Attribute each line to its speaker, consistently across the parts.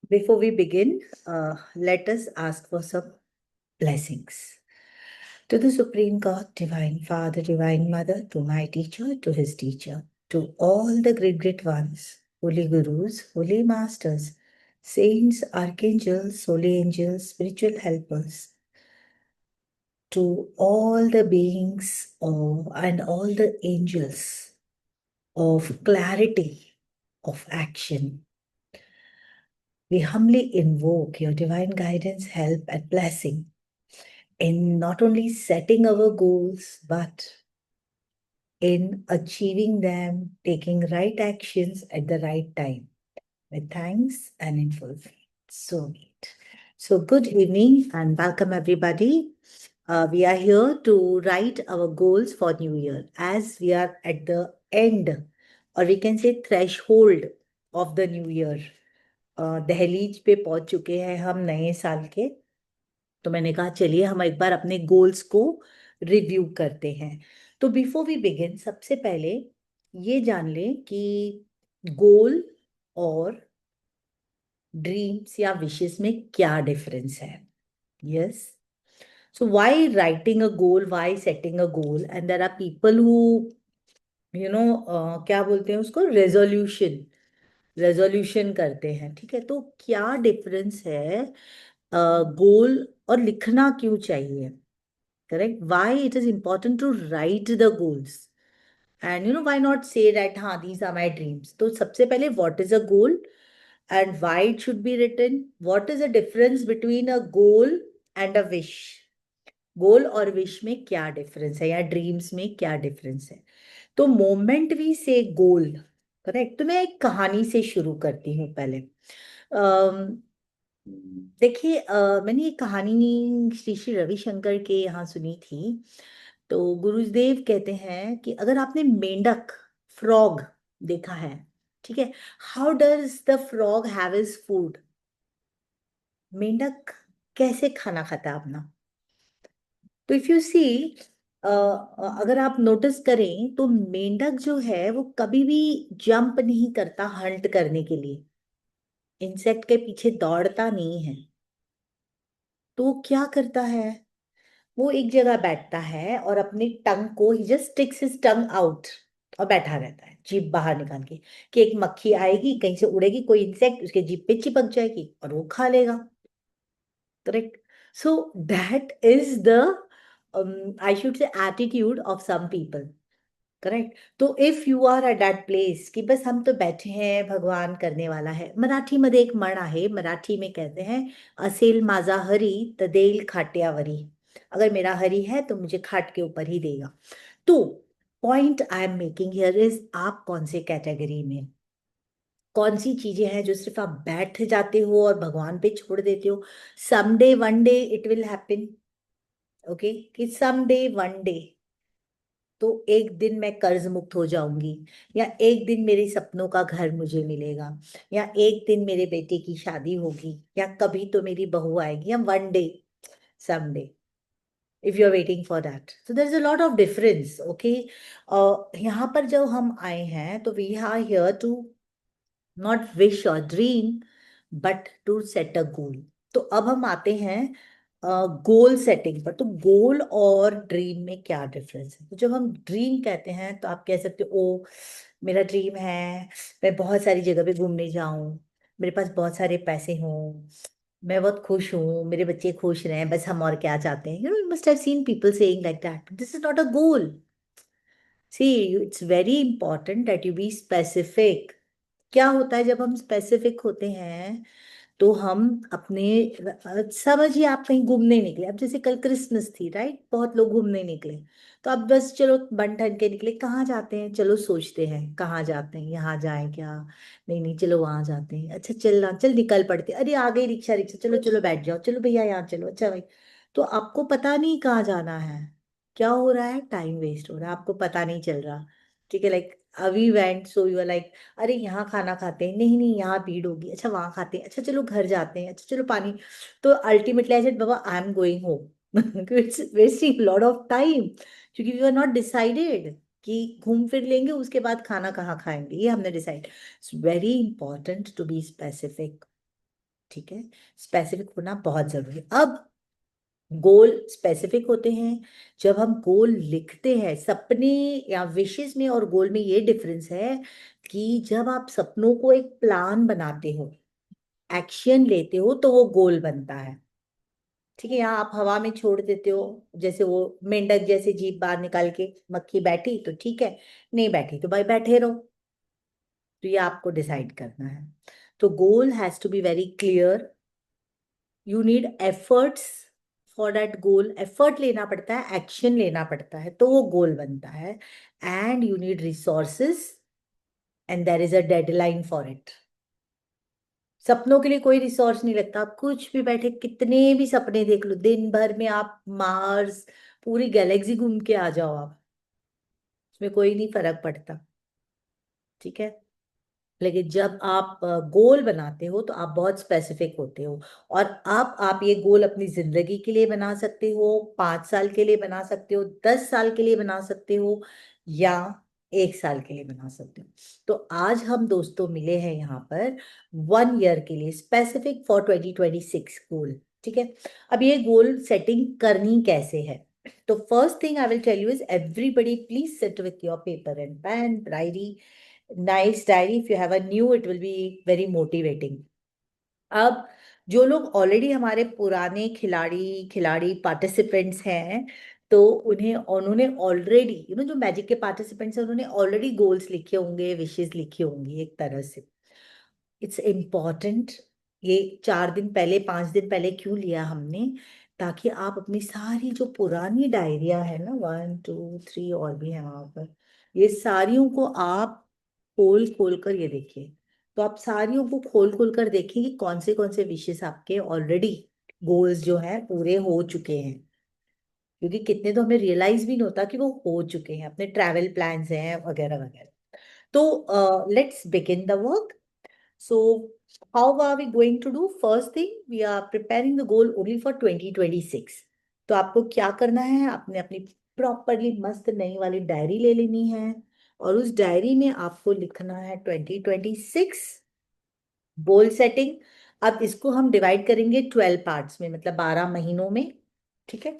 Speaker 1: Before we begin, let us ask for some blessings. To the Supreme God, Divine Father, Divine Mother, to my teacher, to his teacher, to all the great ones, holy gurus, holy masters, saints, archangels, holy angels, spiritual helpers, to all the beings and all the angels of clarity, of action. We humbly invoke your divine guidance, help, and blessing in not only setting our goals, but in achieving them, taking right actions at the right time, with thanks and in full faith. So neat. So, good evening and welcome everybody. We are here to write our goals for New Year as we are at the end, or we can say threshold of the New Year. दहलीज पे पहुंच चुके हैं हम नए साल के। तो मैंने कहा चलिए हम एक बार अपने गोल्स को रिव्यू करते हैं। तो बिफोर वी बिगिन सबसे पहले ये जान लें कि गोल और ड्रीम्स या विशेस में क्या डिफरेंस है। Yes, so why writing a goal, why setting a goal, and there are people who क्या बोलते हैं उसको, रेजोल्यूशन रेजोल्यूशन करते हैं। ठीक है, तो क्या डिफरेंस है गोल और लिखना क्यों चाहिए? Correct. Why it is important to write the goals, and why not say that हाँ these are my dreams. तो सबसे पहले what is a goal and why it should be written. What is the difference between a goal and a wish? गोल और wish में क्या difference है या dreams में क्या डिफरेंस है? तो मोमेंट वी से गोल, करेक्ट। तो मैं एक कहानी से शुरू करती हूँ पहले। देखिए, मैंने ये कहानी श्री श्री रविशंकर के यहाँ सुनी थी। तो गुरुदेव कहते हैं कि अगर आपने मेंढक, फ्रॉग देखा है, ठीक है, how does the frog have his food? मेंढक कैसे खाना खाता है अपना? तो इफ यू सी, अगर आप नोटिस करें तो मेंढक जो है वो कभी भी जंप नहीं करता हंट करने के लिए, इंसेक्ट के पीछे दौड़ता नहीं है। तो वो क्या करता है? वो एक जगह बैठता है और अपनी टंग को, he just sticks his tongue out, और बैठा रहता है जीभ बाहर निकाल के, कि एक मक्खी आएगी कहीं से उड़ेगी, कोई इंसेक्ट उसके जीभ पे चिपक जाएगी और वो खा लेगा। Correct. So that is the I should say attitude of some people. Correct. तो if you are at that place कि बस हम तो बैठे हैं, भगवान करने वाला है। मराठी मध्ये एक म्हण आहे, मराठी में कहते हैं, असेल माझा हरी तर देईल खाट्यावरी। अगर मेरा हरी है तो मुझे खाट के ऊपर ही देगा। तो point I am making here is, आप कौन से कैटेगरी में, कौन सी चीजें हैं जो सिर्फ आप बैठ जाते हो और भगवान पे छोड़ देते हो? Someday one day it will happen, okay, कि समडे वन डे तो एक दिन मैं कर्ज मुक्त हो जाऊंगी, या एक दिन मेरे सपनों का घर मुझे मिलेगा, या एक दिन मेरे बेटे की शादी होगी, या कभी तो मेरी बहू आएगी, या one day, someday, if you are waiting for that. So there is a lot of difference, okay. यहाँ पर जब हम आए हैं तो we are here to not wish और dream, but to set a goal. तो अब हम आते हैं गोल सेटिंग पर। तो गोल और ड्रीम में क्या डिफरेंस है? तो जब हम ड्रीम कहते हैं तो आप कह सकते हो, ओ मेरा ड्रीम है मैं बहुत सारी जगह पे घूमने जाऊं, मेरे पास बहुत सारे पैसे हों, मैं बहुत खुश हूँ, मेरे बच्चे खुश रहें, बस हम और क्या चाहते हैं। You must have seen people saying like that. This is not a goal. See, it's very important that you be specific. क्या होता है जब हम स्पेसिफिक होते हैं तो हम अपने, समझिए आप कहीं घूमने निकले, अब जैसे कल क्रिसमस थी, राइट, बहुत लोग घूमने निकले। तो अब बस चलो बन ठन के निकले, कहाँ जाते हैं, चलो सोचते हैं कहाँ जाते हैं, यहाँ जाएं क्या, नहीं नहीं चलो वहां जाते हैं, अच्छा चलना, चल निकल पड़ते, अरे आ गई रिक्शा, रिक्शा, चलो चलो बैठ जाओ, चलो भैया यहाँ चलो, अच्छा भाई। तो आपको पता नहीं कहाँ जाना है, क्या हो रहा है, टाइम वेस्ट हो रहा है, आपको पता नहीं चल रहा। ठीक है, लाइक अवी went, so you are like, अरे यहाँ खाना खाते हैं, नहीं नहीं यहाँ भीड़ होगी, अच्छा वहां खाते हैं, अच्छा चलो घर जाते हैं, अच्छा चलो पानी। तो ultimately I said Baba I am going home, it's wasting lot of time, क्योंकि वी आर नॉट डिसाइडेड कि घूम फिर लेंगे उसके बाद खाना कहाँ खाएंगे, ये हमने decide. It's very important to be specific. ठीक है, स्पेसिफिक होना बहुत जरूरी है। अब गोल स्पेसिफिक होते हैं जब हम गोल लिखते हैं। सपने या विशेष में और गोल में ये डिफरेंस है कि जब आप सपनों को एक प्लान बनाते हो, एक्शन लेते हो, तो वो गोल बनता है। ठीक है, यहाँ आप हवा में छोड़ देते हो, जैसे वो मेंढक जैसे जीभ बाहर निकाल के, मक्खी बैठी तो ठीक है, नहीं बैठी तो भाई बैठे रहो। तो ये आपको डिसाइड करना है। तो goal has to be very clear. You need efforts for that goal. Effort लेना पड़ता है, एक्शन लेना पड़ता है, तो वो गोल बनता है। And you need resources and there is a deadline for it. सपनों के लिए कोई रिसोर्स नहीं लगता। आप कुछ भी बैठे कितने भी सपने देख लो, दिन भर में आप मार्स, पूरी गैलेक्सी घूम के आ जाओ आप, उसमें कोई नहीं फर्क पड़ता। ठीक है, लेकिन जब आप गोल बनाते हो तो आप बहुत स्पेसिफिक होते हो। और अब आप ये गोल अपनी जिंदगी के लिए बना सकते हो, 5 साल के लिए बना सकते हो, 10 साल के लिए बना सकते हो, या 1 साल के लिए बना सकते हो। तो आज हम दोस्तों मिले हैं यहाँ पर 1 ईयर के लिए, स्पेसिफिक फॉर 2026 गोल। ठीक है, अब ये गोल सेटिंग करनी कैसे है? तो first thing I will tell you is, everybody please sit with your paper and pen, diary, nice diary. If you have a new it will be very motivating. अब जो लोग ऑलरेडी हमारे पुराने खिलाड़ी खिलाड़ी पार्टिसिपेंट्स हैं, तो उन्होंने ऑलरेडी जो मैजिक के पार्टिसिपेंट्स हैं, उन्होंने ऑलरेडी गोल्स लिखे होंगे, विशेस लिखी होंगी एक तरह से। It's important. ये 4 दिन पहले 5 दिन पहले क्यों लिया हमने? ताकि आप अपनी सारी जो पुरानी डायरिया है ना, 1 2 3 और भी है वहां पर, ये सारियों को आप खोल खोल कर ये देखिए। तो आप सारियों को खोल खोल कर देखिए कि कौन से विशेष आपके ऑलरेडी गोल्स जो हैं पूरे हो चुके हैं। क्योंकि कितने तो हमें रियलाइज भी नहीं होता कि वो हो चुके हैं, अपने ट्रैवल प्लान्स हैं वगैरह वगैरह। तो let's begin the work. So, how are we going to do? First thing, we are preparing the goal only for 2026. तो आपको क्या करना है? आपने अपनी प्रॉपरली मस्त नई वाली डायरी ले लेनी है, और उस डायरी में आपको लिखना है 2026 गोल सेटिंग। अब इसको हम डिवाइड करेंगे 12 पार्ट्स में, मतलब 12 महीनों में। ठीक है,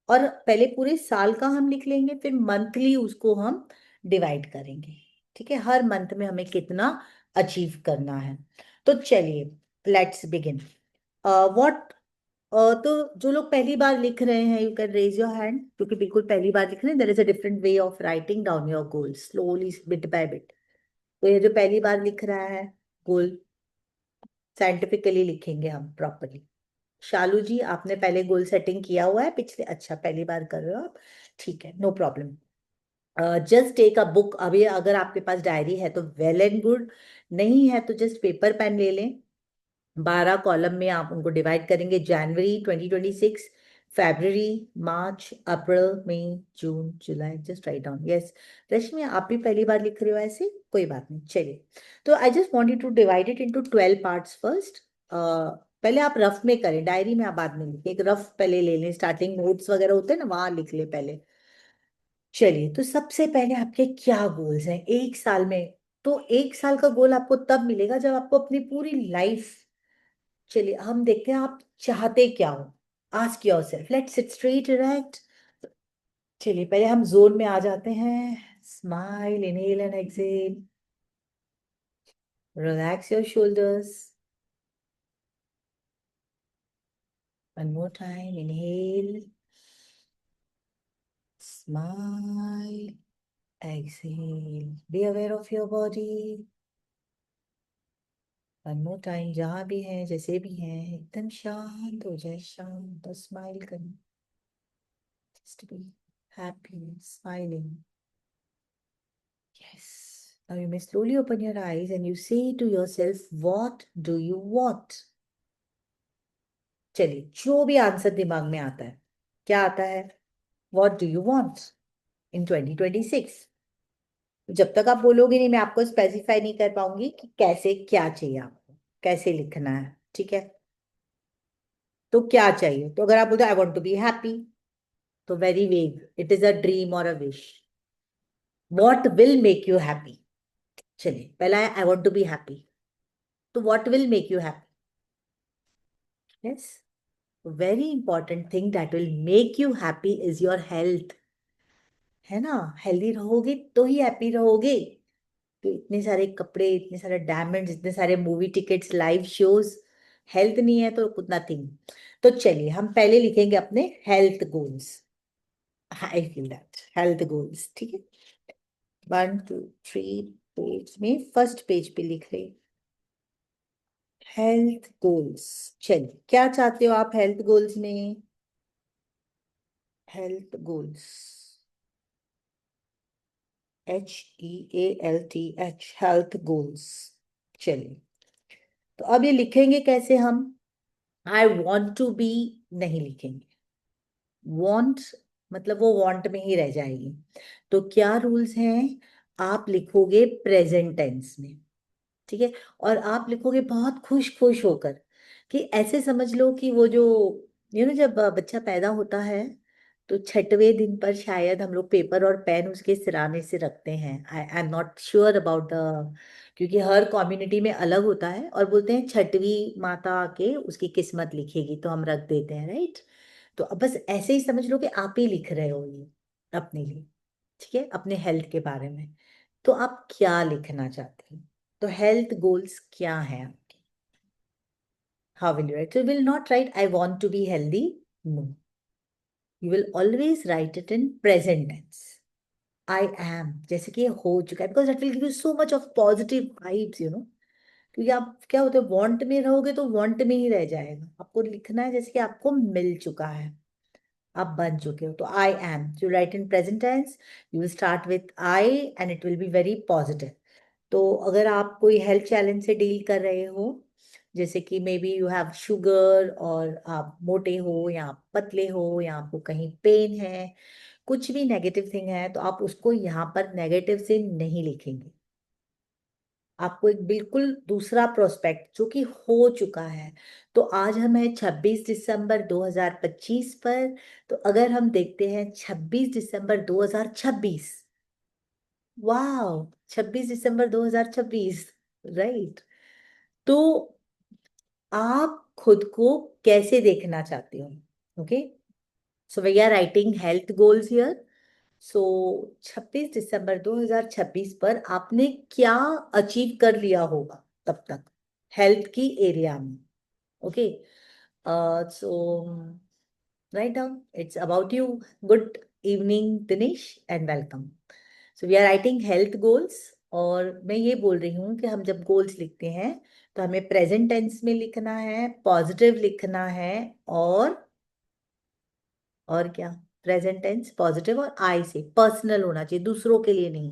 Speaker 1: और पहले पूरे साल का हम लिख लेंगे, फिर मंथली उसको हम डिवाइड करेंगे। ठीक है, हर मंथ में हमें कितना अचीव करना है। तो चलिए, लेट्स बिगिन। व्हाट तो जो लोग पहली बार लिख रहे हैं, you can raise your hand, क्योंकि बिल्कुल पहली बार लिख रहे हैं। There is a different way of writing down your goals, slowly, bit by bit. तो ये जो पहली बार लिख रहा है गोल, साइंटिफिकली लिखेंगे हम प्रॉपरली। शालू जी, आपने पहले गोल सेटिंग किया हुआ है पिछले? अच्छा, पहली बार कर रहे हो आप, ठीक है, no problem. Just take a book. अभी अगर आपके पास डायरी है तो वेल एंड गुड, नहीं है तो जस्ट पेपर पेन ले लें। 12 कॉलम में आप उनको डिवाइड करेंगे। जनवरी 2026, फरवरी, मार्च, अप्रैल, मई, जून, जुलाई। Just write down. Yes, Rashmi आप भी पहली बार लिख रहे हो ऐसे, कोई बात नहीं, चलिए। तो I just want you to divide it into 12 parts first. पहले आप रफ में करें, डायरी में आप बाद में लिखें। एक रफ पहले ले लें, स्टार्टिंग नोट्स वगैरह होते हैं ना, वहां लिख ले पहले। चलिए, तो सबसे पहले आपके क्या गोल्स हैं 1 साल में? तो 1 साल का गोल आपको तब मिलेगा जब आपको अपनी पूरी लाइफ, चलिए हम देखते हैं आप चाहते क्या हो। Ask your self, let's sit straight erect. चलिए, पहले हम जोन में आ जाते हैं। Smile, inhale and exhale, relax your shoulders. One more time, inhale, smile, exhale, be aware of your body. One more time, जहां भी हैं, जैसे भी हैं, एकदम शांत हो जाए, शांत, बस स्माइल करें, just be happy, smiling. Yes. Now you may slowly open your eyes and you say to yourself, what do you want? चलिए, जो भी आंसर दिमाग में आता है, क्या आता है? What do you want in 2026? जब तक आप बोलोगे नहीं, मैं आपको स्पेसिफाई नहीं कर पाऊंगी कि कैसे, क्या चाहिए आपको, कैसे लिखना है। ठीक है, तो क्या चाहिए? तो अगर आप बोलते I want to be happy, तो very vague, it is a dream और a wish. What will make you happy? चलिए, पहला है I want to be happy, तो what will make you happy? Yes, very important thing that will make you happy is your health, है ना। Healthy रहोगे तो ही happy रहोगे। तो इतने सारे कपड़े, इतने सारे डायमंड्स, इतने सारे movie tickets, live shows, health नहीं है तो कुछ नथिंग। तो चलिए हम पहले लिखेंगे अपने health goals. I feel that health goals, ठीक है। 1 2 3 पेज में फर्स्ट पेज पे लिख रही हेल्थ गोल्स। चलिए क्या चाहते हो आप हेल्थ गोल्स में? Health goals, HEALTH, health goals. चलिए, तो अब ये लिखेंगे कैसे हम? आई वॉन्ट टू बी नहीं लिखेंगे। वॉन्ट मतलब वो वॉन्ट में ही रह जाएगी। तो क्या रूल्स हैं? आप लिखोगे प्रेजेंट टेंस में, ठीक है। और आप लिखोगे बहुत खुश खुश होकर, कि ऐसे समझ लो कि वो जो जब बच्चा पैदा होता है तो छठवें दिन पर शायद हम लोग पेपर और पेन उसके सिराने से रखते हैं। I am not sure about the, क्योंकि हर कम्युनिटी में अलग होता है, और बोलते हैं छठवीं माता आके उसकी किस्मत लिखेगी तो हम रख देते हैं, राइट। तो अब बस ऐसे ही समझ लो कि आप ही लिख रहे हो ये अपने लिए, ठीक है, अपने हेल्थ के बारे में। तो आप क्या लिखना चाहते हैं? तो हेल्थ गोल्स क्या है आपके? How will you write? You will not write I want to be healthy, no, you will always write it in present tense. I am, जैसे कि ये हो चुका है, because that will give you so much of positive vibes, क्योंकि आप क्या होते हैं, वांट में रहोगे तो वांट में ही रह जाएगा। आपको लिखना है जैसे कि आपको मिल चुका है, आप बन चुके हो। तो I am, you write in present tense, you will start with I and it will be very positive. तो अगर आप कोई हेल्थ चैलेंज से डील कर रहे हो, जैसे कि may be you have sugar, और आप मोटे हो या आप पतले हो या आपको कहीं पेन है, कुछ भी नेगेटिव थिंग है, तो आप उसको यहाँ पर नेगेटिव से नहीं लिखेंगे। आपको एक बिल्कुल दूसरा प्रोस्पेक्ट जो कि हो चुका है। तो आज हम है 26 दिसंबर 2025 पर। तो अगर हम देखते हैं 26 दिसंबर 2026, वाह, 26 दिसंबर 2026, राइट। तो आप खुद को कैसे देखना चाहते हो? Okay, so we are writing health goals here. So 26 दिसंबर 2026 पर आपने क्या अचीव कर लिया होगा तब तक हेल्थ की एरिया में? Okay, so write down, it's about you. Good evening Dinesh and welcome. So we are writing health goals, और मैं ये बोल रही हूँ कि हम जब गोल्स लिखते हैं तो हमें प्रेजेंट टेंस में लिखना है, पॉजिटिव लिखना है, और क्या? प्रेजेंट टेंस पॉजिटिव, और आई से पर्सनल होना चाहिए, दूसरों के लिए नहीं।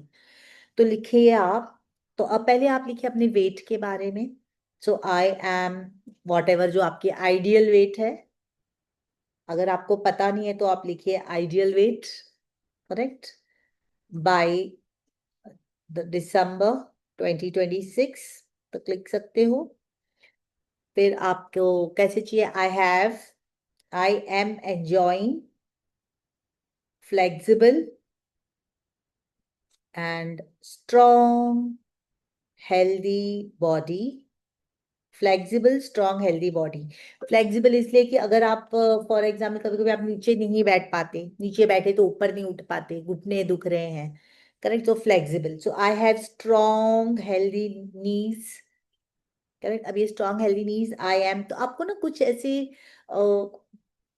Speaker 1: तो लिखिए आप। तो अब पहले आप लिखिए अपने वेट के बारे में। सो आई एम वॉट एवर जो आपकी आइडियल वेट है। अगर आपको पता नहीं है तो आप लिखिए ideal weight, correct, by December 2026 तक लिख सकते हो। फिर आपको कैसे चाहिए? I am enjoying flexible and strong healthy body. Flexible strong healthy body. Flexible इसलिए कि अगर आप फॉर एग्जाम्पल कभी कभी आप नीचे नहीं बैठ पाते, नीचे बैठे तो ऊपर नहीं उठ पाते, घुटने दुख रहे हैं, करेक्ट, तो flexible. So I have strong healthy knees, correct. अब ये strong healthy knees I am, तो आपको ना कुछ ऐसे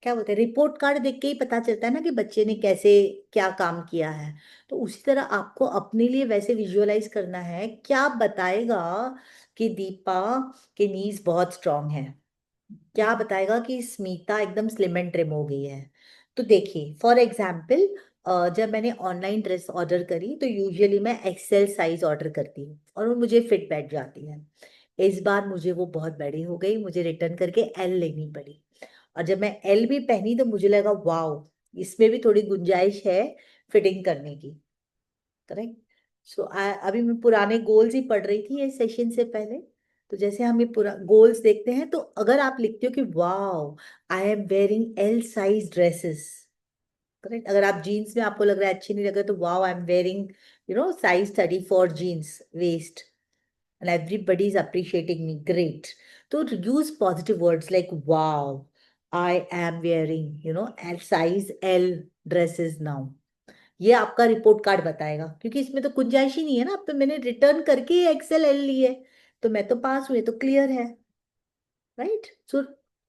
Speaker 1: क्या बोलते हैं, रिपोर्ट कार्ड देख के ही पता चलता है ना कि बच्चे ने कैसे क्या काम किया है। तो उसी तरह आपको अपने लिए वैसे विजुअलाइज करना है, क्या बताएगा कि दीपा के नीज बहुत स्ट्रांग है, क्या बताएगा कि स्मिता एकदम स्लिम एंड ट्रिम हो गई है। तो देखिए फॉर एग्जाम्पल, जब मैंने ऑनलाइन ड्रेस ऑर्डर करी तो यूजुअली मैं एक्सेल साइज ऑर्डर करती हूँ और वो मुझे फिट बैठ जाती है। इस बार मुझे वो बहुत बड़ी हो गई, मुझे रिटर्न करके एल लेनी पड़ी। और जब मैं एल भी पहनी तो मुझे लगा वाओ, इसमें भी थोड़ी गुंजाइश है फिटिंग करने की, करेक्ट। सो अभी मैं पुराने गोल्स ही पढ़ रही थी ये सेशन से पहले। तो जैसे हम ये पूरा गोल्स देखते हैं, तो अगर आप लिखते हो कि wow I am wearing L size dresses, correct. अगर आप जीन्स में आपको लग रहा है अच्छी नहीं लग रहा, तो wow I am wearing size 34 jeans waist, and everybody is appreciating me. Great. So use positive words like wow, I am wearing, size L dresses now. ये आपका रिपोर्ट कार्ड बताएगा, क्योंकि इसमें तो गुंजाइश ही नहीं है ना, अब तो मैंने रिटर्न करके एक्सेल एल ली है, तो मैं तो पास हुई, तो क्लियर है, right? So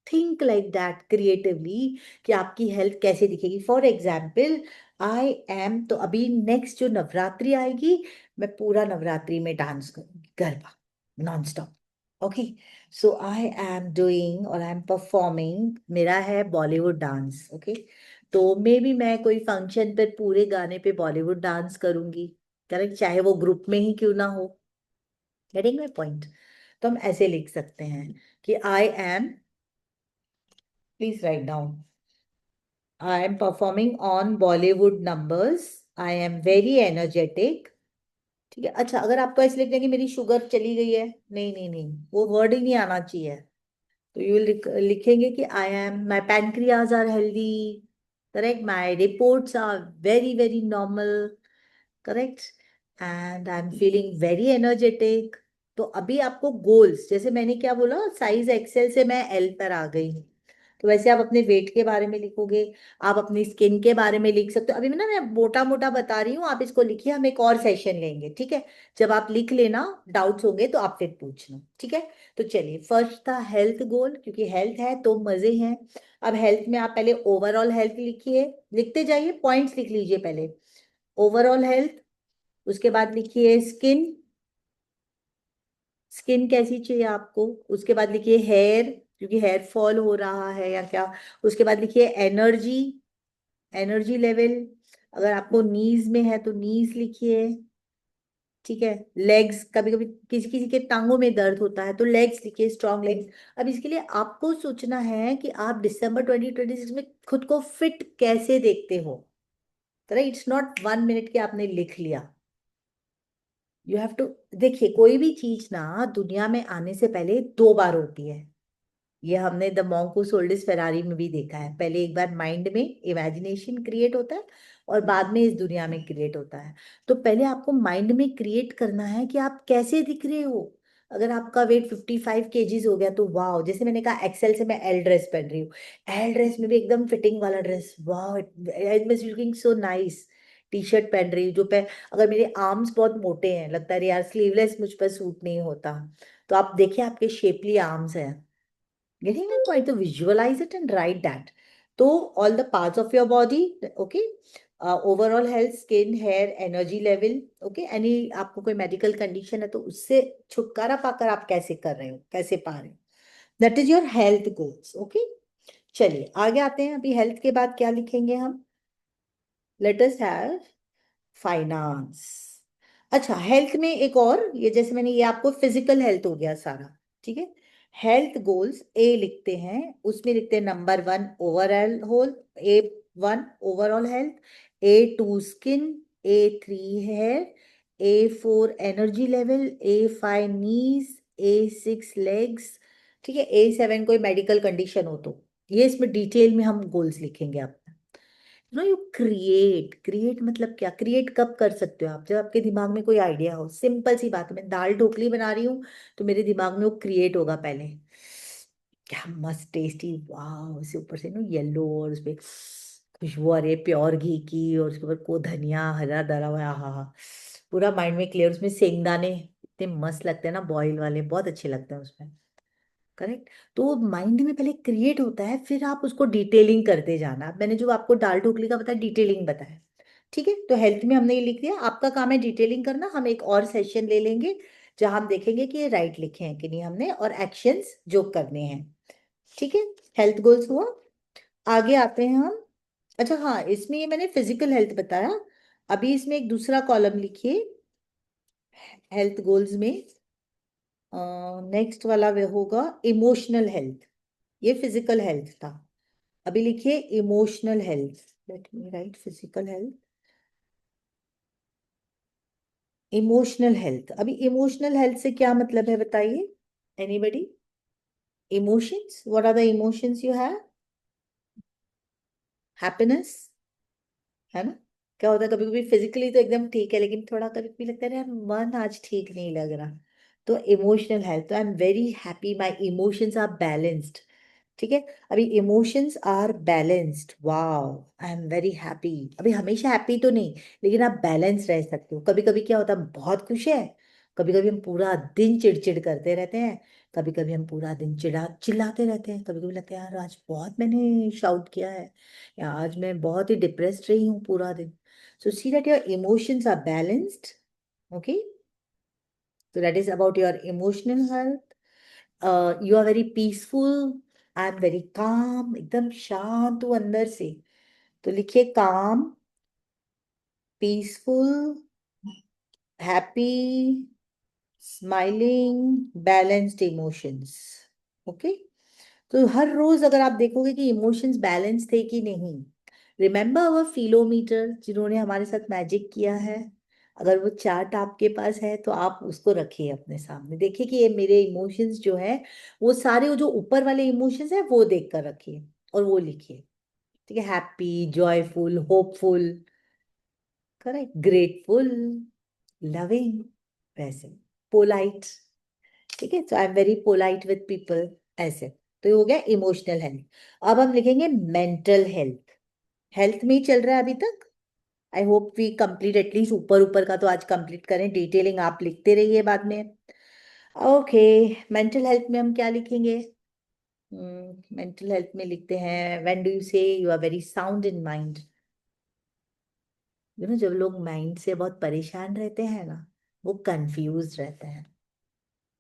Speaker 1: think like that creatively कि आपकी हेल्थ कैसे दिखेगी। फॉर एग्जाम्पल, आई एम, तो अभी नेक्स्ट जो नवरात्रि आएगी, मैं पूरा नवरात्रि में डांस करूंगी, garba non stop. Okay, so I am doing और आई एम परफॉर्मिंग, मेरा है बॉलीवुड डांस। ओके, तो मे बी मैं कोई फंक्शन पे पूरे गाने पे बॉलीवुड डांस करूंगी, करेक्ट, चाहे वो ग्रुप में ही क्यों ना हो। Getting my point? तो हम ऐसे लिख सकते हैं कि I M, please write down, I am performing on Bollywood numbers, I am very energetic. ठीक है, अच्छा, अगर आपको ऐसे लिखना है कि मेरी शुगर चली गई है, नहीं नहीं नहीं, वो वर्ड ही नहीं आना चाहिए। तो यू लिखेंगे कि I am, my pancreas are healthy, correct, my reports are very very normal, correct, and I am feeling very energetic. तो अभी आपको गोल्स, जैसे मैंने क्या बोला, साइज एक्सेल से मैं एल पर आ गई हूँ, तो वैसे आप अपने वेट के बारे में लिखोगे, आप अपनी स्किन के बारे में लिख सकते हो। अभी मैं मोटा मोटा बता रही हूँ, आप इसको लिखिए, हम एक और सेशन लेंगे, ठीक है? जब आप लिख लेना, डाउट्स होंगे तो आप फिर पूछना, ठीक है? तो चलिए, फर्स्ट था हेल्थ गोल, क्योंकि हेल्थ है तो मजे हैं। अब हेल्थ में आप पहले ओवरऑल हेल्थ लिखिए, लिखते जाइए, पॉइंट्स लिख लीजिए पहले, ओवरऑल हेल्थ, उसके बाद लिखिए स्किन, स्किन कैसी चाहिए आपको, उसके बाद लिखिए हेयर, क्योंकि हेयर फॉल हो रहा है या क्या, उसके बाद लिखिए एनर्जी, एनर्जी लेवल, अगर आपको नीज में है तो नीज लिखिए, ठीक है? लेग्स, कभी कभी किसी किसी के टांगों में दर्द होता है तो लेग्स लिखिए, स्ट्रॉन्ग लेग्स। अब इसके लिए आपको सोचना है कि आप दिसंबर 2026 में खुद को फिट कैसे देखते हो, राइट? इट्स नॉट 1 मिनट के आपने लिख लिया, यू हैव टू, देखिए कोई भी चीज ना दुनिया में आने से पहले 2 बार होती है। ये हमने the monk who sold his Ferrari में भी देखा है, पहले एक बार माइंड में इमेजिनेशन क्रिएट होता है और बाद में इस दुनिया में क्रिएट होता है। तो पहले आपको माइंड में क्रिएट करना है कि आप कैसे दिख रहे हो। अगर आपका वेट 55 kgs हो गया तो वाह, जैसे मैंने कहा एक्सेल से मैं एल ड्रेस पहन रही हूँ, एल ड्रेस में भी एकदम फिटिंग वाला ड्रेस, वाह, it was looking so nice. T shirt पहन रही हूँ जो पे, अगर मेरे आर्म्स बहुत मोटे हैं, लगता है यार स्लीवलेस मुझ पर सूट नहीं होता, तो आप देखिए आपके शेपली आर्म्स हैं। Getting my point, to visualize it and write that. So all the parts of your body, okay, overall health, skin, hair, energy level, okay, any आपको कोई मेडिकल कंडीशन है तो उससे छुटकारा पाकर आप कैसे कर रहे हो, कैसे पा रहे हो, that is your health goals. Okay, चलिए आगे आते हैं। अभी हेल्थ के बाद क्या लिखेंगे हम? Let us have finance. अच्छा, हेल्थ में एक और, ये जैसे मैंने, ये आपको फिजिकल हेल्थ हो गया सारा, ठीक है? हेल्थ गोल्स ए लिखते हैं, उसमें लिखते हैं number 1 overall whole, A1 overall health, A2 skin, A3 hair, A4 energy level, A5 knees, A6 legs, ठीक है? A7 कोई मेडिकल कंडीशन हो तो, ये इसमें डिटेल में हम गोल्स लिखेंगे आप। नो, यू क्रिएट, क्रिएट मतलब क्या? क्रिएट कब कर सकते हो आप? जब आपके दिमाग में कोई आइडिया हो। सिंपल सी बात है, मैं दाल ढोकली बना रही हूँ तो मेरे दिमाग में वो क्रिएट होगा पहले, क्या मस्त टेस्टी, वाह, उससे ऊपर से येलो, और उसपे खुशबू आ रही है प्योर घी की, और उसके ऊपर को धनिया हरा डला हुआ है, हाँ हाँ, पूरा माइंड में क्लियर। उसमें सेंगदाने इतने मस्त लगते हैं ना, बॉईल वाले बहुत अच्छे लगते हैं उसमें, करेक्ट? तो माइंड में पहले क्रिएट होता है, फिर आप उसको डिटेलिंग करते जाना। अब मैंने जो आपको दाल ढोकली का बताया, डिटेलिंग बताया, ठीक है? तो हेल्थ में हमने ये लिख दिया, आपका काम है डिटेलिंग करना। हम एक और सेशन ले लेंगे जहां हम देखेंगे कि ये राइट लिखे हैं कि नहीं हमने, और एक्शंस जो करने हैं, ठीक है? हेल्थ गोल्स हुआ। आगे आते हैं हम। अच्छा हाँ, इसमें ये मैंने फिजिकल हेल्थ बताया, अभी इसमें एक दूसरा कॉलम लिखिए हेल्थ गोल्स में, नेक्स्ट वाला वे होगा इमोशनल हेल्थ। ये फिजिकल हेल्थ था, अभी लिखिए emotional health. Let me write physical health, emotional health. अभी इमोशनल हेल्थ से क्या मतलब है बताइए, anybody? Emotions, what are the emotions you have? Happiness, है ना? क्या होता है, कभी कभी फिजिकली तो एकदम ठीक है, लेकिन थोड़ा कभी कभी लगता है यार मन आज ठीक नहीं लग रहा, तो इमोशनल हेल्थ, तो I am very happy, my emotions are balanced. ठीक है, अभी emotions are balanced, wow, I am very happy. अभी हमेशा हैप्पी तो नहीं, लेकिन आप बैलेंस रह सकते हो। कभी कभी क्या होता है, हम बहुत खुश है, कभी कभी हम पूरा दिन चिड़चिड़ करते रहते हैं, कभी कभी हम पूरा दिन चिढ़ा चिल्लाते रहते हैं, कभी कभी लगता है यार आज बहुत मैंने शाउट किया है, या आज मैं बहुत ही डिप्रेस्ड रही हूँ पूरा दिन। So see that your emotions are balanced. Okay, so that is about your emotional health. You are very peaceful, I am very calm, एकदम शांत हूँ अंदर से। तो लिखिए काम, peaceful, happy, smiling, balanced emotions. Okay, तो हर रोज अगर आप देखोगे कि इमोशंस बैलेंस थे कि नहीं, रिमेंबर अवर फिलोमीटर, जिन्होंने हमारे साथ मैजिक किया है, अगर वो चार्ट आपके पास है तो आप उसको रखिए अपने सामने, देखिए कि ये मेरे इमोशंस जो है, वो सारे वो जो ऊपर वाले इमोशंस है वो देख कर रखिए और वो लिखिए। ठीक है, happy, joyful, hopeful, correct, grateful, loving, वैसे पोलाइट। ठीक है, so I am very polite with people, ऐसे। तो ये हो गया इमोशनल हेल्थ। अब हम लिखेंगे मेंटल हेल्थ। हेल्थ में ही चल रहा है अभी तक। I hope we complete, at least ऊपर ऊपर का तो आज कंप्लीट करें, डिटेलिंग आप लिखते रहिए बाद में। ओके, मेंटल हेल्थ में हम क्या लिखेंगे? मेंटल हेल्थ में लिखते हैं, when do you say you are very sound in mind. जब लोग माइंड से बहुत परेशान रहते हैं ना, वो कंफ्यूज रहते हैं,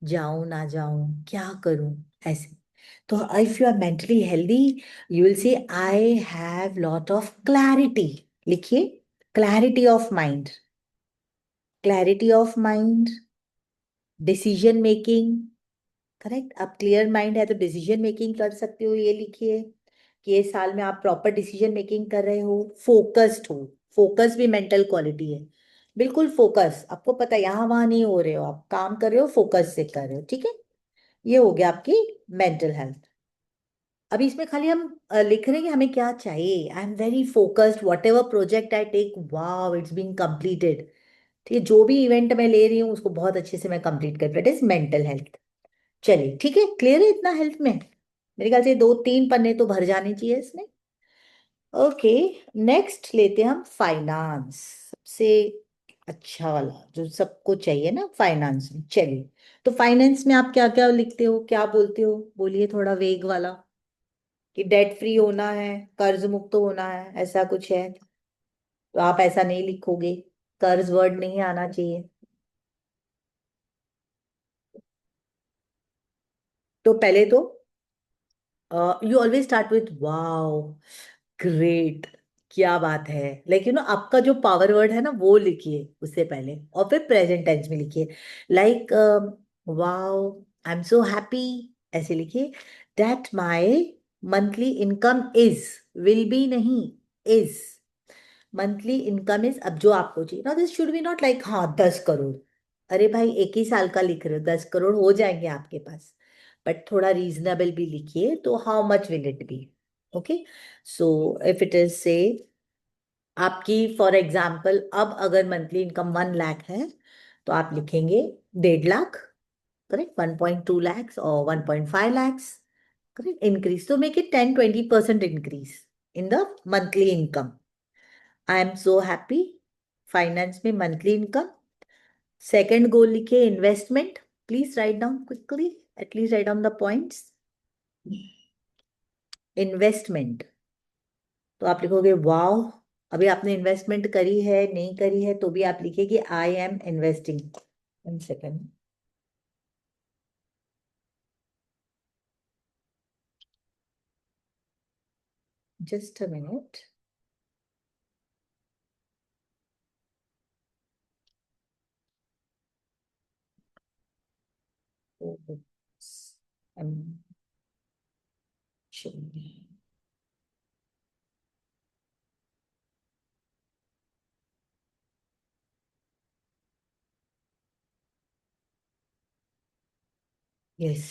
Speaker 1: जाऊं ना जाऊं, क्या करूं, ऐसे। तो if you are mentally healthy, you will say I have lot of clarity. लिखिए, clarity of mind, clarity of mind, decision making. Correct, आप क्लियर माइंड है तो डिसीजन मेकिंग कर सकते हो, ये लिखिए कि ये साल में आप प्रॉपर डिसीजन मेकिंग कर रहे हो, फोकस्ड हो। फोकस भी मेंटल क्वालिटी है, बिल्कुल फोकस, आपको पता है यहाँ वहां नहीं हो रहे हो, आप काम कर रहे हो, फोकस से कर रहे हो। ठीक है, ये हो गया आपकी मेंटल हेल्थ। अभी इसमें खाली हम लिख रहे हैं कि हमें क्या चाहिए। I am very focused, whatever project I take, wow it's been completed. ठीक है, जो भी इवेंट मैं ले रही हूँ उसको बहुत अच्छे से मैं कंप्लीट कर, इट इज मेंटल हेल्थ। चलिए ठीक है, क्लियर है इतना हेल्थ में? मेरे ख्याल से 2-3 पन्ने तो भर जाने चाहिए इसमें। ओके, नेक्स्ट लेते हैं हम फाइनेंस, सबसे अच्छा वाला जो सबको चाहिए ना फाइनेंस में। चलिए, तो फाइनेंस में आप क्या क्या लिखते हो, क्या बोलते हो, बोलिए थोड़ा वेग वाला, कि डेट फ्री होना है, कर्ज मुक्त होना है, ऐसा कुछ है? तो आप ऐसा नहीं लिखोगे, कर्ज वर्ड नहीं आना चाहिए। तो पहले तो you always start with wow, great, क्या बात है, लाइक आपका जो पावर वर्ड है ना वो लिखिए उससे पहले, और फिर प्रेजेंट टेंस में लिखिए, like wow, I am so happy, ऐसे लिखिए। That my monthly income is, will be नहीं, इज, मंथली इनकम इज, अब जो आपको चाहिए ना, this should be not like हाँ 10 करोड़। अरे भाई, एक ही साल का लिख रहे हो, 10 करोड़ हो जाएंगे आपके पास, बट थोड़ा रीजनेबल भी लिखिए, तो how much will it be? Okay, so if it is से आपकी, फॉर एग्जाम्पल अब अगर मंथली इनकम 1 लाख है, तो आप लिखेंगे 1.5 लाख, करेक्ट, 1.2 लैक्स और 1.5 लैक्स, करेक्ट, इंक्रीज, तो make it 10-20% increase in the monthly income. I am so happy, finance में मंथली इनकम। सेकेंड गोल लिखिए investment, please write down quickly, at least write down the points. Investment, तो आप लिखोगे वाओ, अभी आपने इन्वेस्टमेंट करी है नहीं करी है तो भी आप लिखिए कि I M investing. 1 second, just a minute. Yes,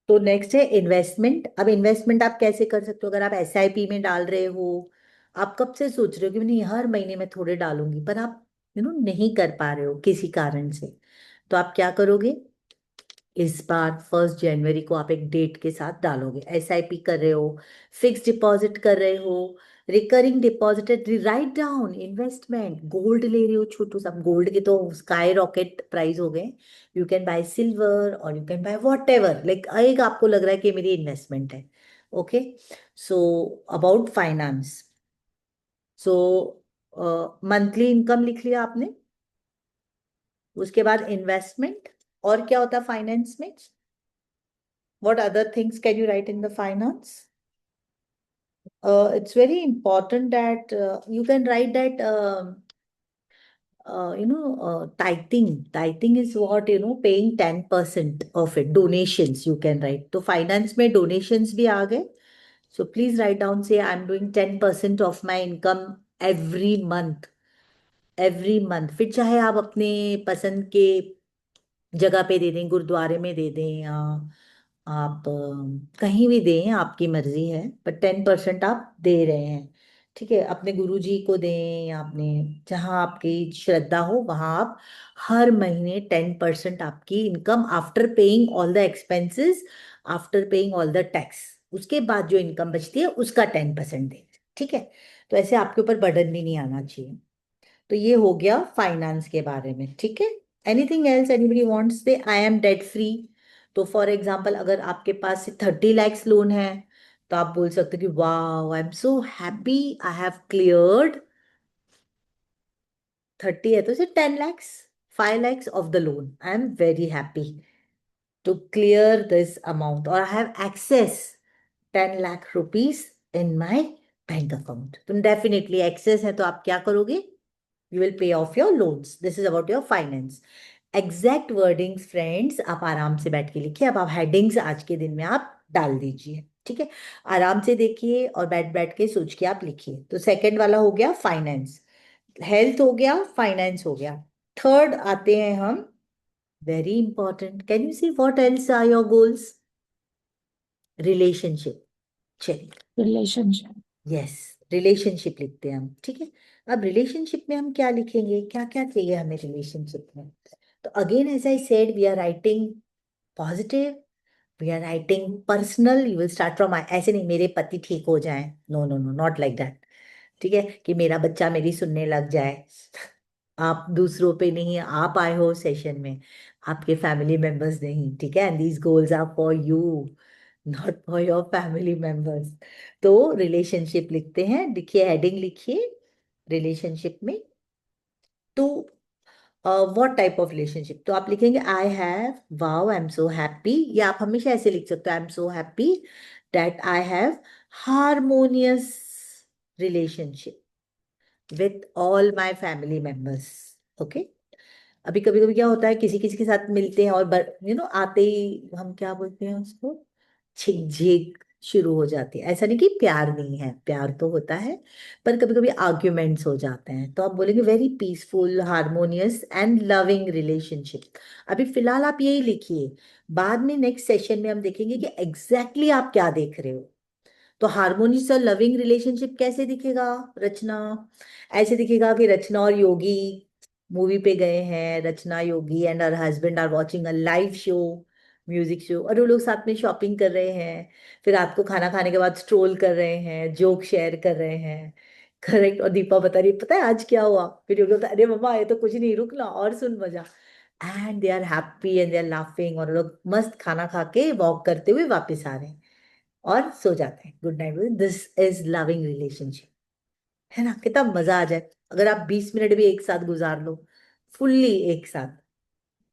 Speaker 1: तो नेक्स्ट है इन्वेस्टमेंट। अब इन्वेस्टमेंट आप कैसे कर सकते हो, अगर आप एसआईपी में डाल रहे हो, आप कब से सोच रहे हो कि नहीं हर महीने में थोड़े डालूंगी, पर आप नहीं कर पा रहे हो किसी कारण से, तो आप क्या करोगे? इस बार 1 जनवरी को आप एक डेट के साथ डालोगे। एसआईपी कर रहे हो, फिक्स डिपॉजिट कर रहे हो, recurring deposit, write down, investment, gold ले रहे हो, छोटू सा गोल्ड के तो स्काई रॉकेट प्राइस हो गए। यू कैन बाय सिल्वर और you can by what ever, like एक आपको लग रहा है कि मेरी इन्वेस्टमेंट है। Okay, so about finance, so monthly income लिख लिया आपने, उसके बाद इन्वेस्टमेंट, और क्या होता है फाइनेंस में? What other things can you write in the finance? It's very important that you can write that, tithing. Tithing is what, paying 10% of it. Donations you can write. तो finance में donations भी आ गए. So please write down, say I'm doing 10% of my income every month. Every month. फिर चाहे आप अपने पसंद के जगह पे दे दें, गुरुद्वारे में दे दें, या आप कहीं भी दें, आपकी मर्जी है, पर 10% आप दे रहे हैं। ठीक है, अपने गुरु जी को दें, या अपने जहाँ आपकी श्रद्धा हो वहाँ आप हर महीने 10% आपकी income, after paying all the expenses, after paying all the tax, उसके बाद जो इनकम बचती है उसका 10% दें। ठीक है, तो ऐसे आपके ऊपर बर्डन भी नहीं आना चाहिए। तो ये हो गया फाइनेंस के बारे में। ठीक है, एनीथिंग एल्स एनीबडी वांट्स से आई एम डेट फ्री। तो फॉर एग्जांपल अगर आपके पास 30 lakhs लोन है, तो आप बोल सकते हो कि वाह I am so happy, I have cleared 30 है तो सिर्फ 10 lakhs, 5 lakhs of the loan, I am very happy to clear this amount, और I have excess 10 lakh rupees in my bank account. तो डेफिनेटली एक्सेस है, तो आप क्या करोगे? You will pay off your loans. This is about your finance. Exact wordings friends आप आराम से बैठ के लिखिए। अब आप हेडिंग्स आज के दिन में आप डाल दीजिए। ठीक है, आराम से देखिए और बैठ बैठ के सोच के आप लिखिए। तो सेकंड वाला हो गया फाइनेंस, हेल्थ हो गया, फाइनेंस हो गया। थर्ड आते हैं हम, very important, can you see what else are your goals? Relationship. चलिए,
Speaker 2: रिलेशनशिप।
Speaker 1: यस, रिलेशनशिप लिखते हैं हम। ठीक है, अब रिलेशनशिप में हम क्या लिखेंगे, क्या क्या चाहिए हमें रिलेशनशिप में? तो again as I said, we are writing positive, we are writing personal, you will start from, ऐसे नहीं मेरे पति ठीक हो जाएं, no no no, not like that. ठीक है, कि मेरा बच्चा मेरी सुनने लग जाए। आप दूसरों पे नहीं, आप आए हो सेशन में, आपके फैमिली मेंबर्स नहीं। ठीक है, and these goals are for you, not for your family members. तो रिलेशनशिप लिखते हैं, देखिए हेडिंग लिखिए रिलेशनशिप में। तो व्हाट टाइप ऑफ रिलेशनशिप, तो आप लिखेंगे I have, wow I am so happy, या आप हमेशा ऐसे लिख सकते हो, आई am so happy that I have harmonious relationship with all my family members. Okay, अभी कभी कभी क्या होता है, किसी किसी के साथ मिलते हैं और आते ही हम क्या बोलते हैं उसको, झिक झिक शुरू हो जाती है। ऐसा नहीं कि प्यार नहीं है, प्यार तो होता है, पर कभी कभी आर्ग्यूमेंट्स हो जाते हैं, तो आप बोलेंगे very peaceful, harmonious and loving relationship. अभी फिलहाल आप यही लिखिए, बाद में नेक्स्ट सेशन में हम देखेंगे कि एग्जैक्टली आप क्या देख रहे हो। तो हार्मोनियस और लविंग रिलेशनशिप कैसे दिखेगा रचना? ऐसे दिखेगा कि रचना और योगी मूवी पे गए हैं, Rachna, Yogi and her husband are watching a live show, music show, और वो लोग साथ में शॉपिंग कर रहे हैं, फिर रात को खाना खाने के बाद स्ट्रोल कर रहे हैं, जोक शेयर कर रहे हैं। करेक्ट, और दीपा बता रही है, पता है आज क्या हुआ? फिर योगी बोलता है, अरे मम्मा ये तो कुछ नहीं, रुक ना और सुन मजा। And they are happy and they are laughing, और वो लोग मस्त खाना खा के वॉक करते हुए वापस आ रहे हैं और सो जाते हैं, good night. This is loving relationship, है ना? कितना मजा आ जाए अगर आप 20 मिनट भी एक साथ गुजार लो, फुल्ली एक साथ,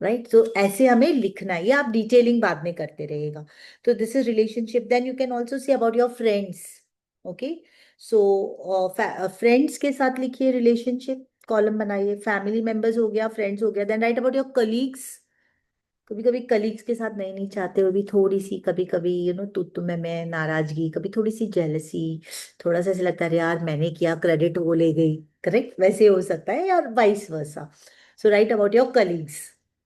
Speaker 1: राइट? तो ऐसे हमें लिखना है, ये आप डिटेलिंग बाद में करते रहिएगा। तो this is relationship. Then you can also see about your friends. Okay, so friends के साथ लिखिए रिलेशनशिप, कॉलम बनाइए, फैमिली मेंबर्स हो गया, फ्रेंड्स हो गया। Then write about your colleagues. कभी कभी कलीग्स के साथ नहीं नहीं चाहते हो भी, थोड़ी सी कभी कभी तू तुम्हें मैं नाराजगी, कभी थोड़ी सी जेलसी, थोड़ा सा ऐसा लगता है यार मैंने किया, क्रेडिट वो ले गई। करेक्ट, वैसे हो सकता है, यार vice versa. So right about your colleagues.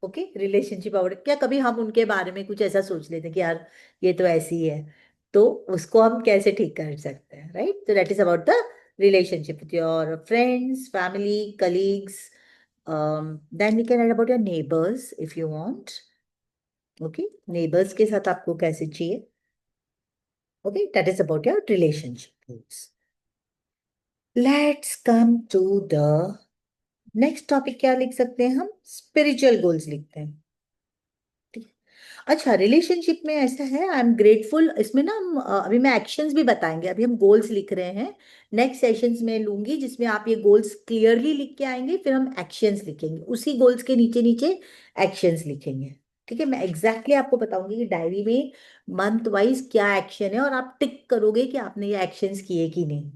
Speaker 1: Okay, relationship about, क्या कभी हम उनके बारे में कुछ ऐसा सोच लेते हैं कि यार ये तो ऐसी है, तो उसको हम कैसे ठीक कर सकते हैं, राइट? तो that is about the relationship with your friends, family, colleagues. Then we can write about your neighbors if you want. Okay, neighbours के साथ आपको कैसे चाहिए। Okay, that is about your relationship goals. Let's come to the next topic. क्या लिख सकते हैं हम, स्पिरिचुअल गोल्स लिखते हैं। ठीक है। अच्छा, रिलेशनशिप में ऐसा है, आई एम ग्रेटफुल, इसमें ना हम अभी मैं एक्शंस भी बताएंगे, अभी हम गोल्स लिख रहे हैं। नेक्स्ट सेशंस में लूंगी जिसमें आप ये गोल्स क्लियरली लिख के आएंगे, फिर हम एक्शंस लिखेंगे, उसी गोल्स के नीचे नीचे एक्शंस लिखेंगे। ठीक है, मैं एग्जैक्टली आपको बताऊंगी कि डायरी में मंथ वाइज क्या एक्शन है, और आप टिक करोगे कि आपने ये एक्शंस किए कि नहीं।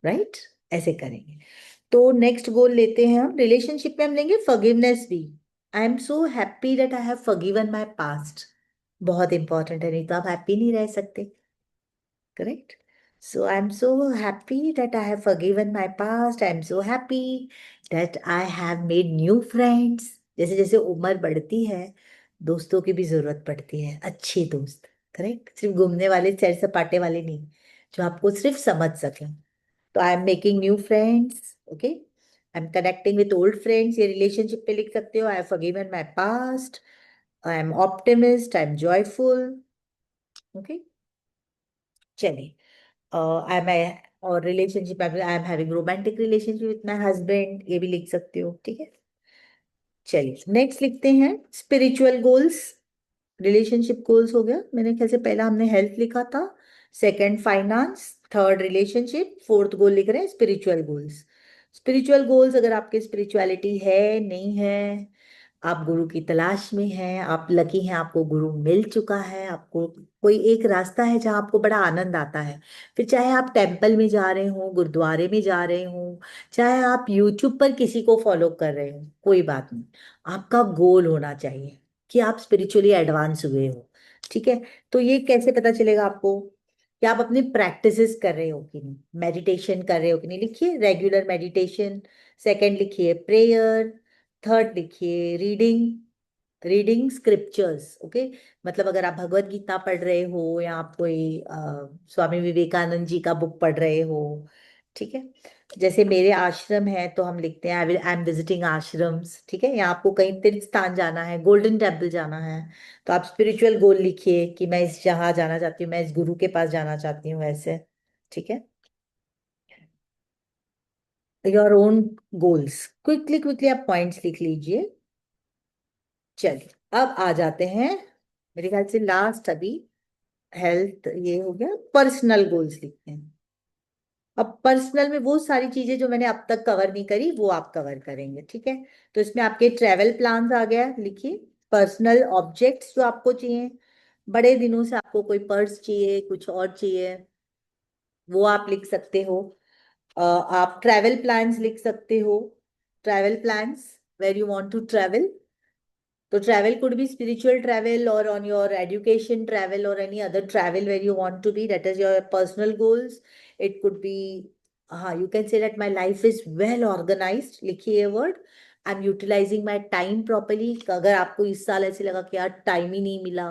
Speaker 1: राइट, ऐसे करेंगे। तो नेक्स्ट गोल लेते हैं हम, रिलेशनशिप में हम लेंगे फॉरगिवनेस भी। आई am so happy that I have forgiven my past. बहुत इंपॉर्टेंट है, नहीं तो आप हैप्पी नहीं रह सकते। Correct. So I am so happy that I have forgiven my past. I am so happy that I have made new friends. जैसे जैसे उम्र बढ़ती है, दोस्तों की भी जरूरत पड़ती है, अच्छे दोस्त। करेक्ट, सिर्फ घूमने वाले, सैर सपाटे वाले नहीं, जो आपको सिर्फ समझ सकें। तो I am making new friends. Okay, I am connecting with old friends, ये रिलेशनशिप पे लिख सकते हो। I have forgiven my past, I am optimist, I am joyful. Okay, चलिए। आई एम और relationship, I am having romantic relationship with my husband, ये भी लिख सकते हो। ठीक है, चलिए नेक्स्ट लिखते हैं स्पिरिचुअल गोल्स। रिलेशनशिप गोल्स हो गया, मेरे ख्याल से पहला हमने हेल्थ लिखा था, second finance, third relationship, fourth goal लिख रहे हैं स्पिरिचुअल गोल्स। स्पिरिचुअल गोल्स, अगर आपके स्पिरिचुअलिटी है नहीं है, आप गुरु की तलाश में हैं, आप लकी हैं, आपको गुरु मिल चुका है, आपको कोई एक रास्ता है जहाँ आपको बड़ा आनंद आता है, फिर चाहे आप टेम्पल में जा रहे हो, गुरुद्वारे में जा रहे हो, चाहे आप यूट्यूब पर किसी को फॉलो कर रहे हो, कोई बात नहीं, आपका गोल होना चाहिए कि आप स्पिरिचुअली एडवांस हुए हो। ठीक है, तो ये कैसे पता चलेगा आपको कि आप अपनी प्रैक्टिसेस कर रहे हो कि नहीं, मेडिटेशन कर रहे हो कि नहीं, लिखिए रेगुलर मेडिटेशन। सेकंड लिखिए प्रेयर। थर्ड लिखिए रीडिंग, रीडिंग स्क्रिप्चर्स। ओके, मतलब अगर आप भगवत गीता पढ़ रहे हो, या आप कोई स्वामी विवेकानंद जी का बुक पढ़ रहे हो। ठीक है, जैसे मेरे आश्रम है तो हम लिखते हैं आई एम विजिटिंग आश्रम्स। ठीक है, या आपको कहीं तीर्थ स्थान जाना है, गोल्डन टेम्पल जाना है, तो आप स्पिरिचुअल गोल लिखिए कि मैं इस जहाँ जाना चाहती हूँ, मैं इस गुरु के पास जाना चाहती हूँ, ऐसे। ठीक है, your own goals, quickly quickly आप पॉइंट्स लिख लीजिए। चलिए, अब आ जाते हैं मेरे ख्याल से लास्ट अभी, हेल्थ ये हो गया, पर्सनल गोल्स लिखते हैं। अब पर्सनल में वो सारी चीजें जो मैंने अब तक कवर नहीं करी, वो आप कवर करेंगे। ठीक है, तो इसमें आपके ट्रेवल प्लान्स आ गया, लिखिए। पर्सनल ऑब्जेक्ट्स जो आपको चाहिए, बड़े दिनों से आपको कोई पर्स चाहिए, कुछ और चाहिए, वो आप लिख सकते हो। आप ट्रैवल प्लान्स लिख सकते हो, travel plans where you want to travel. तो travel could be spiritual travel, or on your education travel, or any other travel where you want to be. That is your personal goals. It could be, you can say that my life is well organized. लिखिए ये word. I'm utilizing my time properly. अगर आपको इस साल ऐसे लगा कि यार टाइम ही नहीं मिला,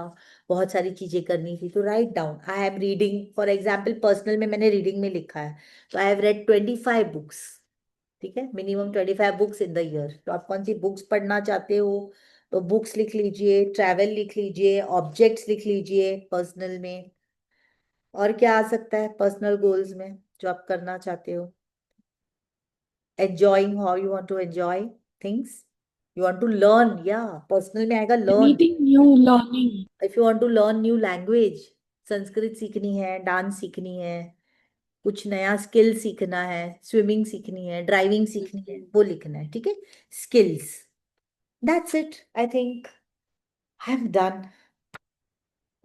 Speaker 1: बहुत सारी चीजें करनी थी, तो write down I am reading. For example personal में मैंने रीडिंग में लिखा है, तो आई हैव रेड 25 बुक्स। ठीक है, minimum 25 books in the year. तो आप कौन सी बुक्स पढ़ना चाहते हो, तो बुक्स लिख लीजिए, ट्रैवल लिख लीजिए, ऑब्जेक्ट्स लिख लीजिए पर्सनल में। और क्या आ सकता है पर्सनल गोल्स में जो आप करना चाहते हो, enjoying, how you want to enjoy things, you want to learn, या पर्सनल में आएगा learn.
Speaker 2: Anything new learning.
Speaker 1: If you want to learn new language, Sanskrit सीखनी है, डांस सीखनी है, कुछ नया स्किल सीखना है, स्विमिंग सीखनी है, ड्राइविंग सीखनी है, वो लिखना है। ठीक है, skills. That's it, I think I am done.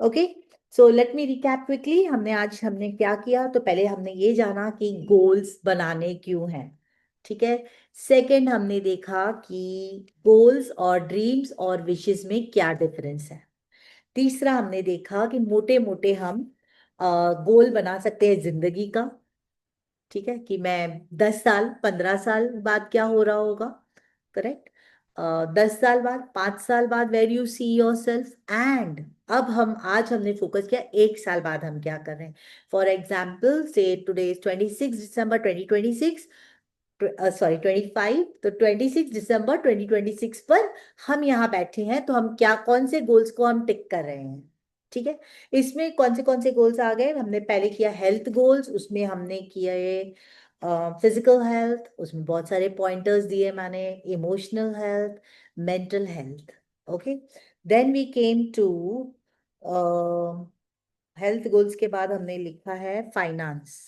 Speaker 1: Okay, so let me recap quickly, हमने क्या किया, तो पहले हमने ये जाना कि गोल्स बनाने क्यों हैं। ठीक है, सेकंड हमने देखा कि गोल्स और ड्रीम्स और विशेस में क्या डिफरेंस है। तीसरा हमने देखा कि मोटे मोटे हम गोल बना सकते हैं जिंदगी का। ठीक है, कि मैं 10 साल 15 साल बाद क्या हो रहा होगा। करेक्ट, 10 साल बाद, 5 साल बाद, where you see yourself. एंड अब आज हमने फोकस किया 1 साल बाद हम क्या कर रहे हैं। फॉर एग्जाम्पल से टुडे इज 26 दिसंबर 2026, सॉरी 25, तो 26 दिसंबर 2026 पर हम यहाँ बैठे हैं, तो हम क्या कौन से गोल्स को हम टिक कर रहे हैं। ठीक है, इसमें कौन से गोल्स आ गए, हमने पहले किया हेल्थ गोल्स, उसमें हमने किया ये फिजिकल हेल्थ, उसमें बहुत सारे पॉइंटर्स दिए मैंने, emotional health, mental health. Okay, then we came to health goals के बाद हमने लिखा है फाइनेंस।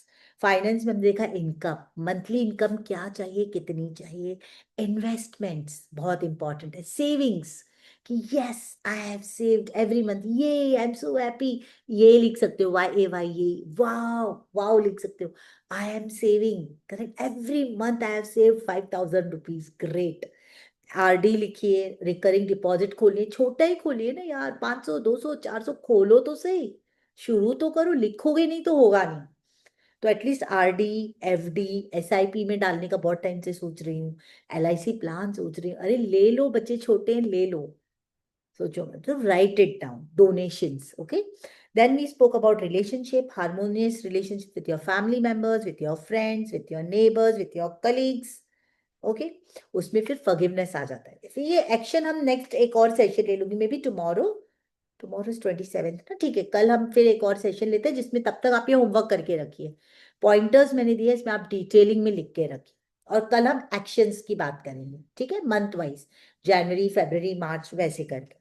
Speaker 1: फाइनेंस में हमने देखा इनकम, मंथली इनकम क्या चाहिए, कितनी चाहिए। इन्वेस्टमेंट्स बहुत इंपॉर्टेंट है, सेविंग्स कि yes I have saved every month, ये आई एम सो हैप्पी, ये लिख सकते हो, वाई ए वाई, ये वाओ वाओ लिख सकते हो। I am saving, correct, every month I have saved 5,000 rupees, great. RD लिखिए, रिकरिंग डिपॉजिट खोलिए, छोटा ही खोलिए ना यार, 500 200 400 खोलो तो सही, शुरू तो करो, लिखोगे नहीं तो होगा नहीं। तो एटलीस्ट आरडी, एफडी, एसआईपी में डालने का बहुत टाइम से सोच रही हूँ, एलआईसी प्लान सोच रही हूँ, अरे ले लो, बच्चे छोटे हैं, ले लो। सोचो मतलब, write it down, donations. Okay, then we spoke about relationship, harmonious relationship with your family members, with your friends, with your neighbours, with your colleagues. Okay, उसमें फिर फॉरगिवनेस आ जाता है। फिर ये एक्शन हम नेक्स्ट एक और सेशन ले लूंगी, may be tomorrow, tomorrow is 27 ना, ठीक है, कल हम फिर एक और सेशन लेते हैं, जिसमें तब तक आप ये होमवर्क करके रखिए, पॉइंटर्स मैंने दिए, इसमें आप डिटेलिंग में लिख के रखिए, और कल हम एक्शंस की बात करेंगे, ठीक है, मंथ वाइज, जनवरी फरवरी मार्च वैसे करके।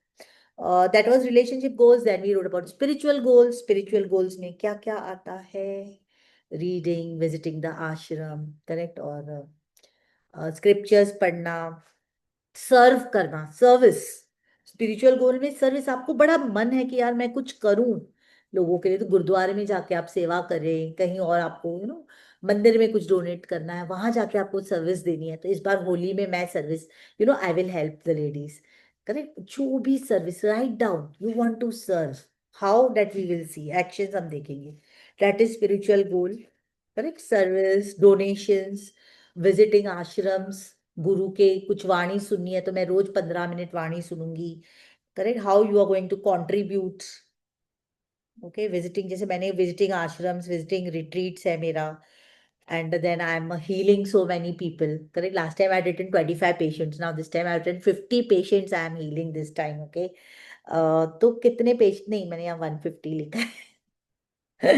Speaker 1: That was relationship goals, then we wrote about spiritual goals. Spiritual goals में क्या क्या आता है, reading, visiting the ashram, correct, और स्क्रिप्चर्स पढ़ना, सर्व करना, सर्विस। स्पिरिचुअल गोल में सर्विस, आपको बड़ा मन है कि यार मैं कुछ करूं लोगों के लिए, तो गुरुद्वारे में जाके आप सेवा करें, कहीं और आपको मंदिर में कुछ डोनेट करना है, वहां जाके आपको सर्विस देनी है, तो इस बार होली में मैं service, I will help the ladies, correct, जो भी service, right down you want to serve, how, that we will see, actions हम देखेंगे, that is spiritual goal, correct, service, donations, visiting ashrams, गुरु के कुछ वाणी सुननी है तो मैं रोज 15 मिनट वाणी सुनूंगी, correct, how you are going to contribute. Okay, visiting, जैसे मैंने विजिटिंग आश्रम्स, विजिटिंग रिट्रीट्स है मेरा, and then I'm healing so many people. Correct. Last time I had written 25 patients. Now this time I have written 50 patients I am healing this time. Okay. तो कितने patient, नहीं मैंने यहाँ 150 लिखा है